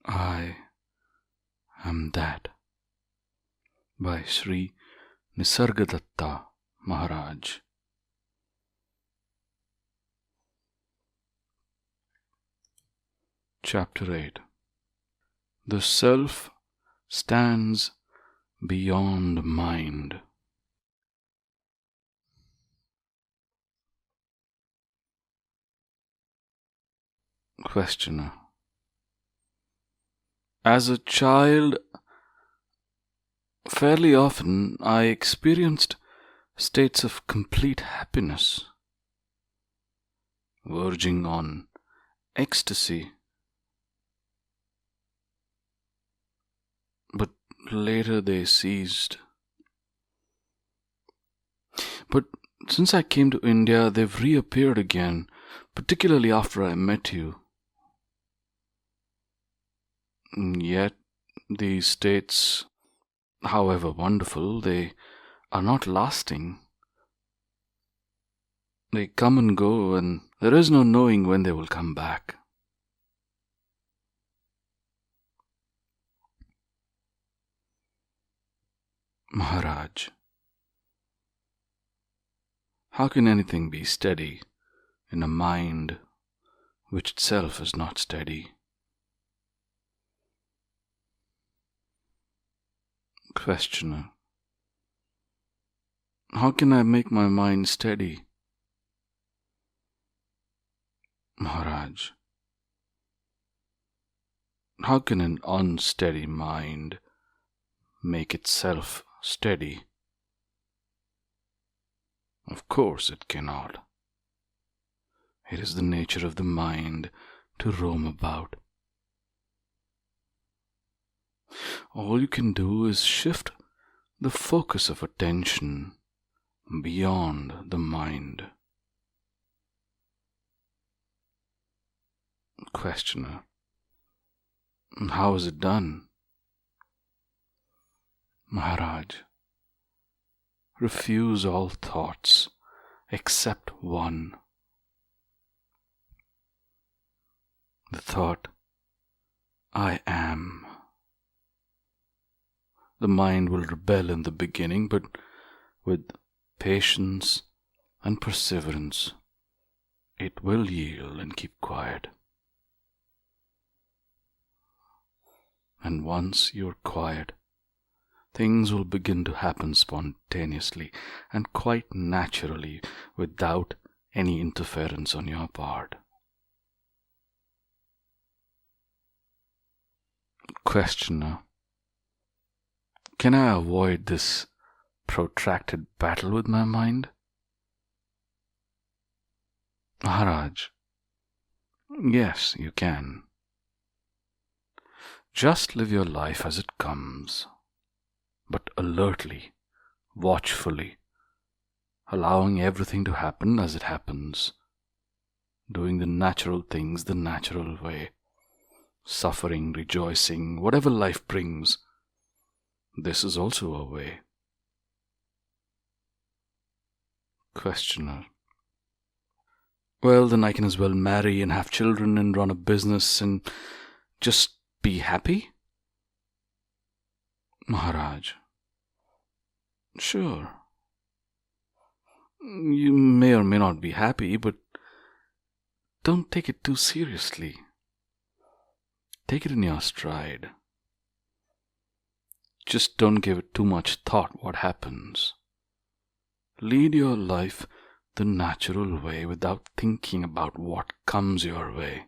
I am that, by Sri Nisargadatta Maharaj. Chapter 8. The Self stands beyond mind. Questioner. As a child, fairly often I experienced states of complete happiness, verging on ecstasy. But later they ceased. But since I came to India, they've reappeared again, particularly after I met you. Yet these states, however wonderful, they are not lasting. They come and go, and there is no knowing when they will come back. Maharaj, how can anything be steady in a mind which itself is not steady? Questioner. How can I make my mind steady? Maharaj, how can an unsteady mind make itself steady? Of course it cannot. It is the nature of the mind to roam about. All you can do is shift the focus of attention beyond the mind. Questioner. How is it done? Maharaj, refuse all thoughts except one. The thought, I am. The mind will rebel in the beginning, but with patience and perseverance, it will yield and keep quiet. And once you're quiet, things will begin to happen spontaneously and quite naturally without any interference on your part. Questioner. Can I avoid this protracted battle with my mind? Maharaj, yes, you can. Just live your life as it comes, but alertly, watchfully, allowing everything to happen as it happens, doing the natural things the natural way, suffering, rejoicing, whatever life brings. This is also a way. Questioner. Well, then I can as well marry and have children and run a business and just be happy? Maharaj. Sure. You may or may not be happy, but don't take it too seriously. Take it in your stride. Just don't give it too much thought what happens. Lead your life the natural way without thinking about what comes your way.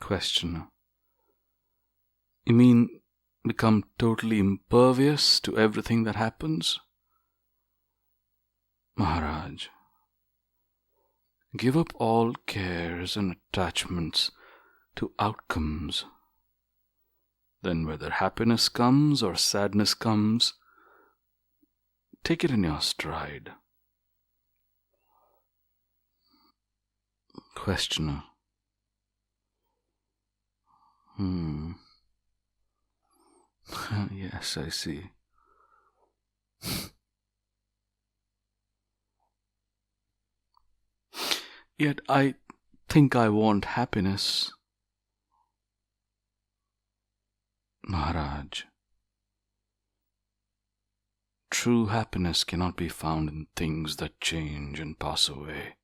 Questioner. You mean become totally impervious to everything that happens? Maharaj, give up all cares and attachments to outcomes. Then whether happiness comes or sadness comes, take it in your stride. Questioner. Yes, I see. Yet I think I want happiness. Maharaj, true happiness cannot be found in things that change and pass away.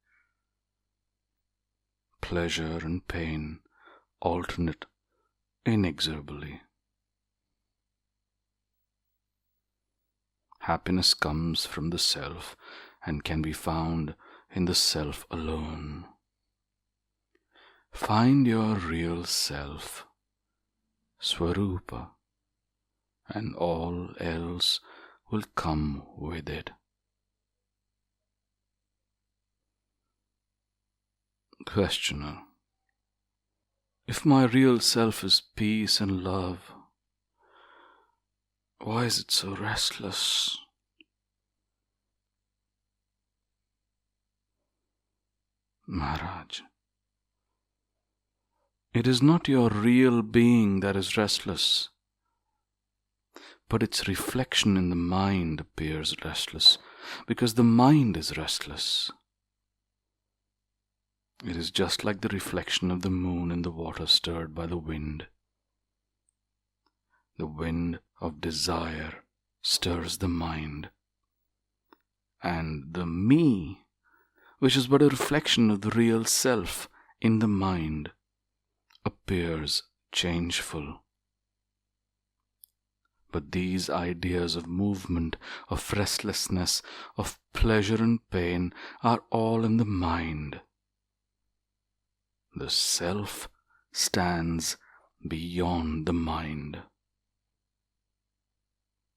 Pleasure and pain alternate inexorably. Happiness comes from the self and can be found in the self alone. Find your real self, Swarupa, and all else will come with it. Questioner: if my real self is peace and love, why is it so restless? Maharaj, it is not your real being that is restless, but its reflection in the mind appears restless, because the mind is restless. It is just like the reflection of the moon in the water stirred by the wind. The wind of desire stirs the mind, and the me, which is but a reflection of the real self in the mind, appears changeful. But these ideas of movement, of restlessness, of pleasure and pain are all in the mind. The self stands beyond the mind,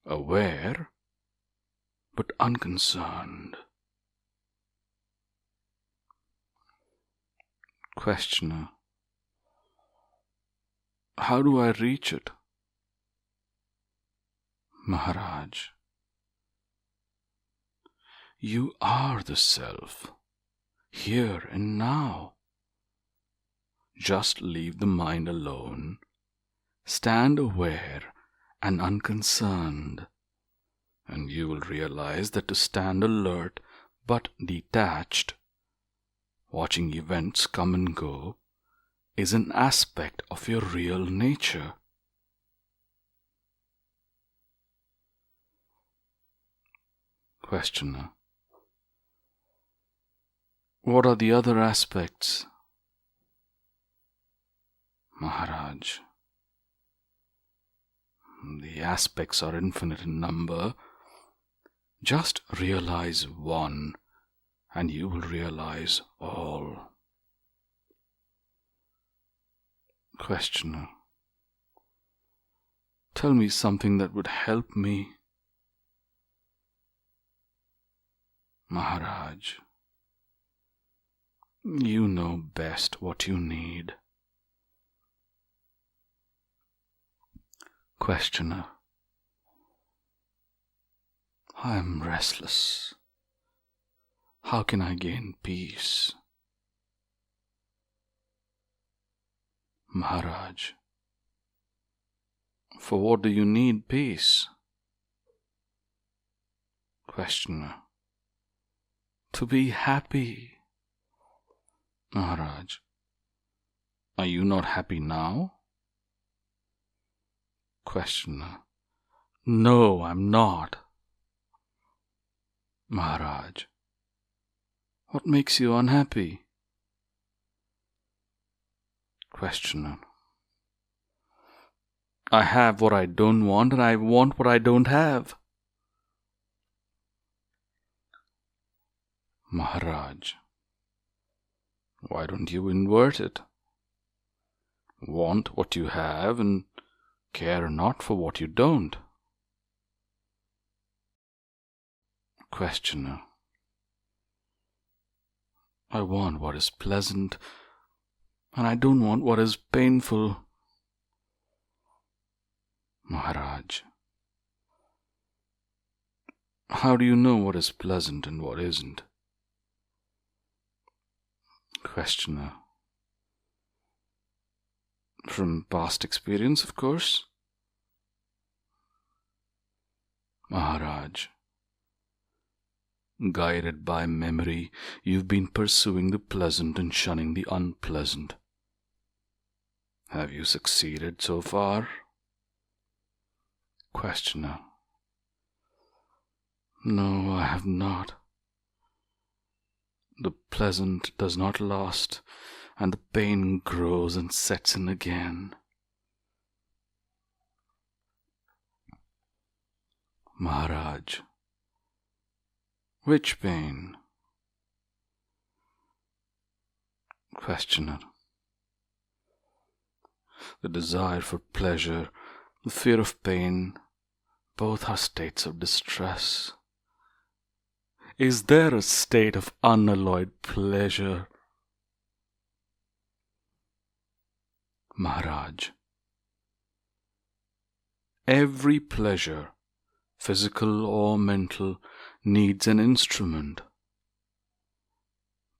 aware but unconcerned. Questioner: how do I reach it? Maharaj, you are the self, here and now. Just leave the mind alone, stand aware and unconcerned, and you will realize that to stand alert but detached, watching events come and go, is an aspect of your real nature. Questioner: what are the other aspects? Maharaj, the aspects are infinite in number. Just realize one, and you will realize all. Questioner: tell me something that would help me. Maharaj, you know best what you need. Questioner: I am restless. How can I gain peace? Maharaj, for what do you need peace? Questioner: to be happy. Maharaj, are you not happy now? Questioner: no, I'm not. Maharaj, what makes you unhappy? Questioner: I have what I don't want, and I want what I don't have. Maharaj, why don't you invert it? Want what you have and care not for what you don't. Questioner: I want what is pleasant, and I don't want what is painful. Maharaj, how do you know what is pleasant and what isn't? Questioner: from past experience, of course. Maharaj, Guided by memory, you've been pursuing the pleasant and shunning the unpleasant. Have you succeeded so far? Questioner. No, I have not. The pleasant does not last, and the pain grows and sets in again. Maharaj. Which pain? Questioner. The desire for pleasure, the fear of pain, both are states of distress. Is there a state of unalloyed pleasure? Maharaj. Every pleasure, physical or mental, needs an instrument.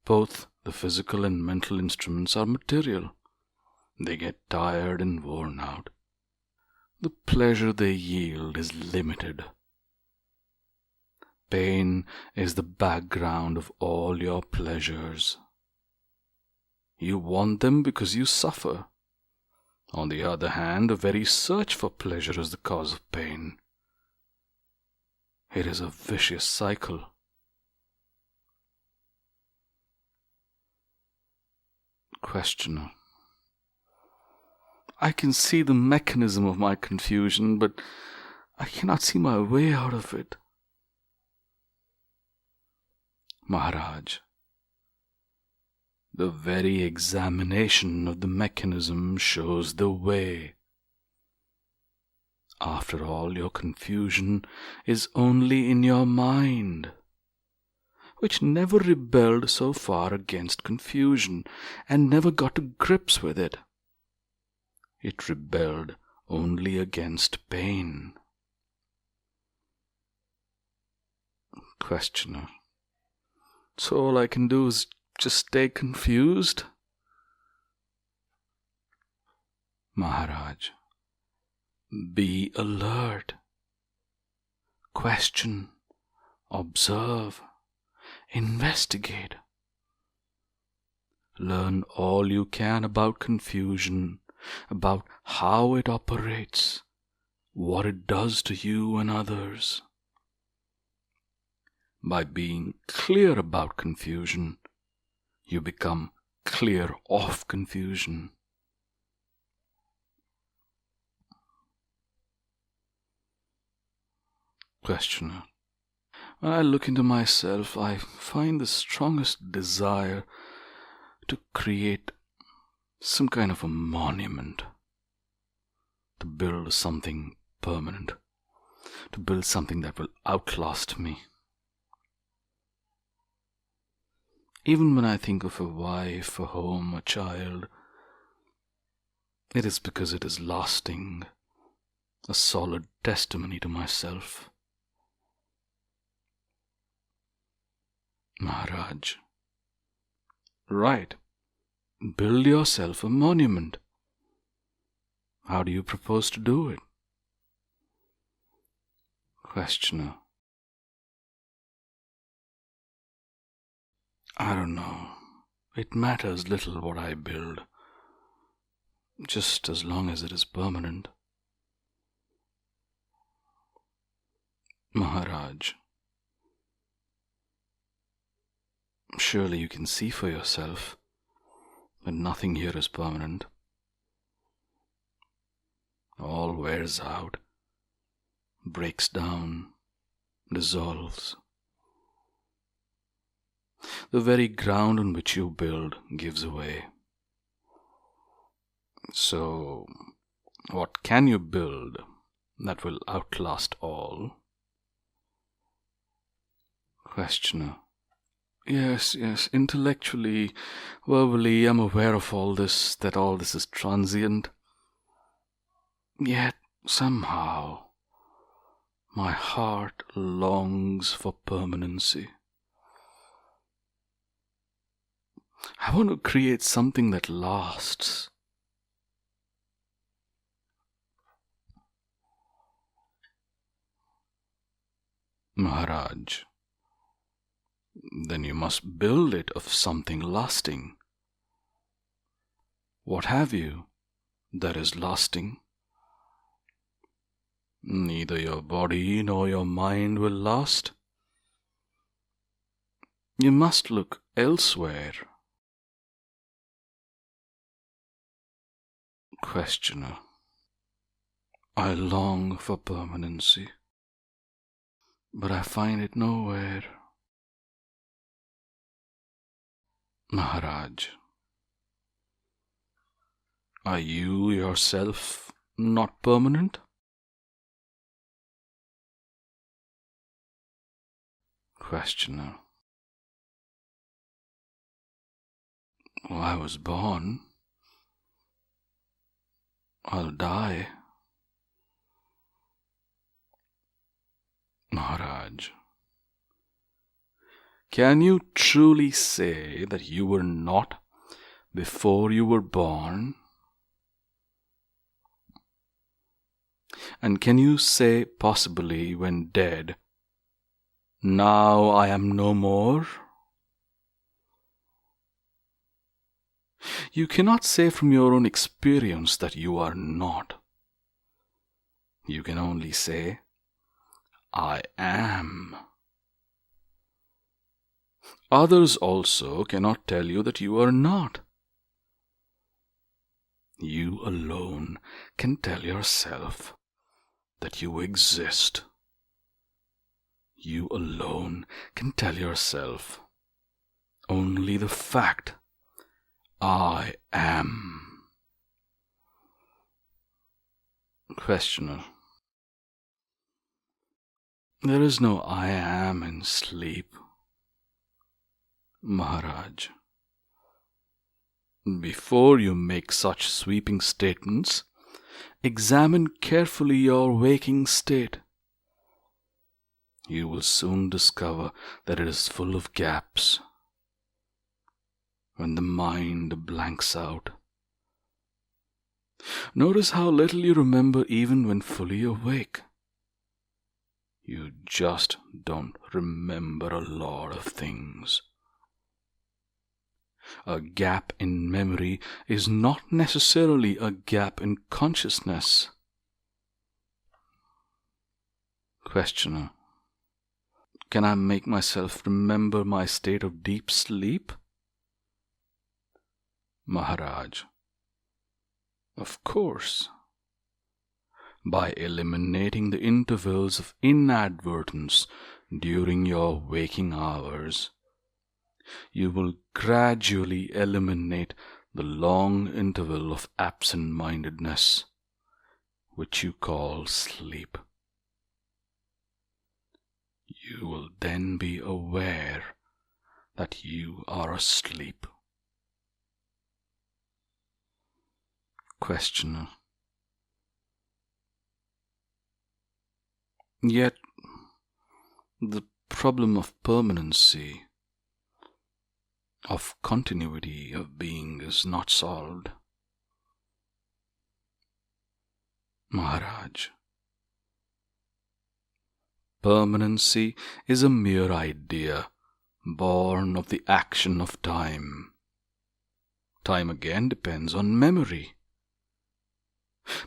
Both the physical and mental instruments are material. They get tired and worn out. The pleasure they yield is limited. Pain is the background of all your pleasures. You want them because you suffer. On the other hand, the very search for pleasure is the cause of pain. It is a vicious cycle. Questioner. I can see the mechanism of my confusion, but I cannot see my way out of it. Maharaj. The very examination of the mechanism shows the way. After all, your confusion is only in your mind, which never rebelled so far against confusion and never got to grips with it. It rebelled only against pain. Questioner. So all I can do is just stay confused? Maharaj. Be alert. Question. Observe. Investigate. Learn all you can about confusion, about how it operates, what it does to you and others. By being clear about confusion, you become clear of confusion. Questioner. When I look into myself, I find the strongest desire to create some kind of a monument, to build something permanent, to build something that will outlast me. Even when I think of a wife, a home, a child, it is because it is lasting, a solid testimony to myself. Maharaj. Right. Build yourself a monument. How do you propose to do it? Questioner. I don't know. It matters little what I build, just as long as it is permanent. Maharaj. Surely you can see for yourself that nothing here is permanent. All wears out, breaks down, dissolves. The very ground on which you build gives away. So, what can you build that will outlast all? Questioner. Yes, intellectually, verbally, I'm aware of all this, that all this is transient. Yet, somehow, my heart longs for permanency. I want to create something that lasts. Maharaj. Then you must build it of something lasting. What have you that is lasting? Neither your body nor your mind will last. You must look elsewhere. Questioner. I long for permanency, but I find it nowhere. Maharaj, are you yourself not permanent? Questioner. I was born. I'll die. Maharaj, can you truly say that you were not before you were born? And can you say possibly when dead, now I am no more? You cannot say from your own experience that you are not. You can only say, I am. Others also cannot tell you that you are not. You alone can tell yourself that you exist. You alone can tell yourself only the fact, I am. Questioner. There is no I am in sleep. Maharaj, before you make such sweeping statements, examine carefully your waking state. You will soon discover that it is full of gaps. When the mind blanks out, notice how little you remember even when fully awake. You just don't remember a lot of things. A gap in memory is not necessarily a gap in consciousness. Questioner. Can I make myself remember my state of deep sleep? Maharaj. Of course. By eliminating the intervals of inadvertence during your waking hours, you will gradually eliminate the long interval of absent-mindedness, which you call sleep. You will then be aware that you are asleep. Questioner. Yet, the problem of permanency, of continuity of being is not solved. Maharaj, permanency is a mere idea born of the action of time. Time again depends on memory.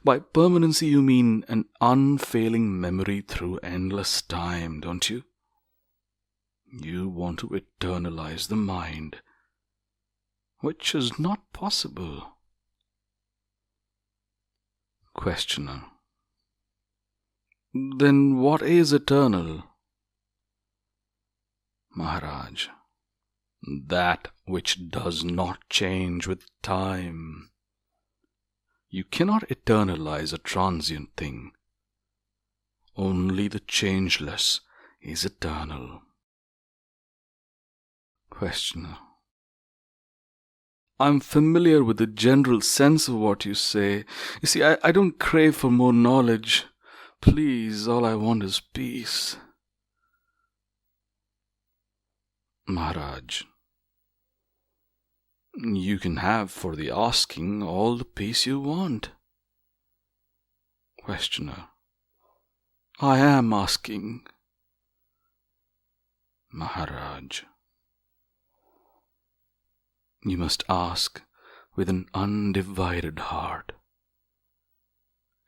By permanency you mean an unfailing memory through endless time, don't you? You want to eternalize the mind, which is not possible. Questioner. Then what is eternal? Maharaj. That which does not change with time. You cannot eternalize a transient thing. Only the changeless is eternal. Questioner. I'm familiar with the general sense of what you say. You see, I don't crave for more knowledge. Please, all I want is peace. Maharaj. You can have for the asking all the peace you want. Questioner. I am asking. Maharaj. You must ask with an undivided heart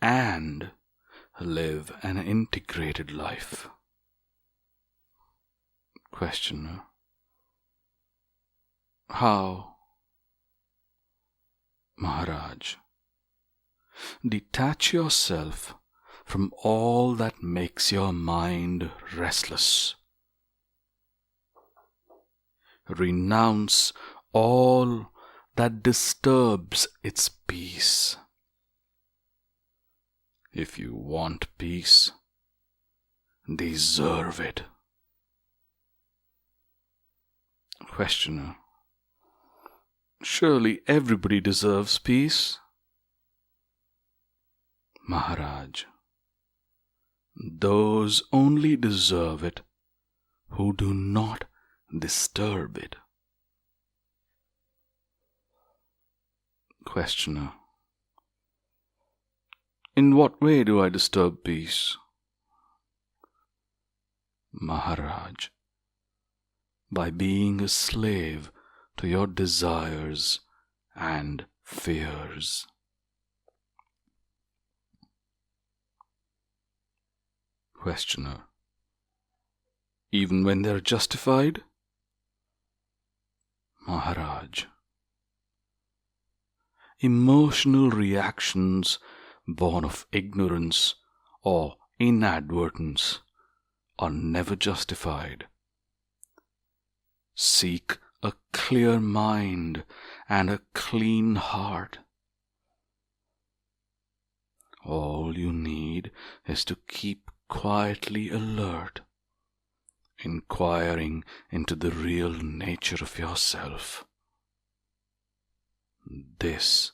and live an integrated life. Questioner: how? Maharaj: detach yourself from all that makes your mind restless. Renounce all that disturbs its peace. If you want peace, deserve it. Questioner: surely everybody deserves peace? Maharaj: those only deserve it who do not disturb it. Questioner: in what way do I disturb peace? Maharaj: by being a slave to your desires and fears. Questioner: even when they are justified? Maharaj: emotional reactions born of ignorance or inadvertence are never justified. Seek a clear mind and a clean heart. All you need is to keep quietly alert, inquiring into the real nature of yourself. This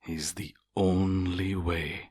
is the only way.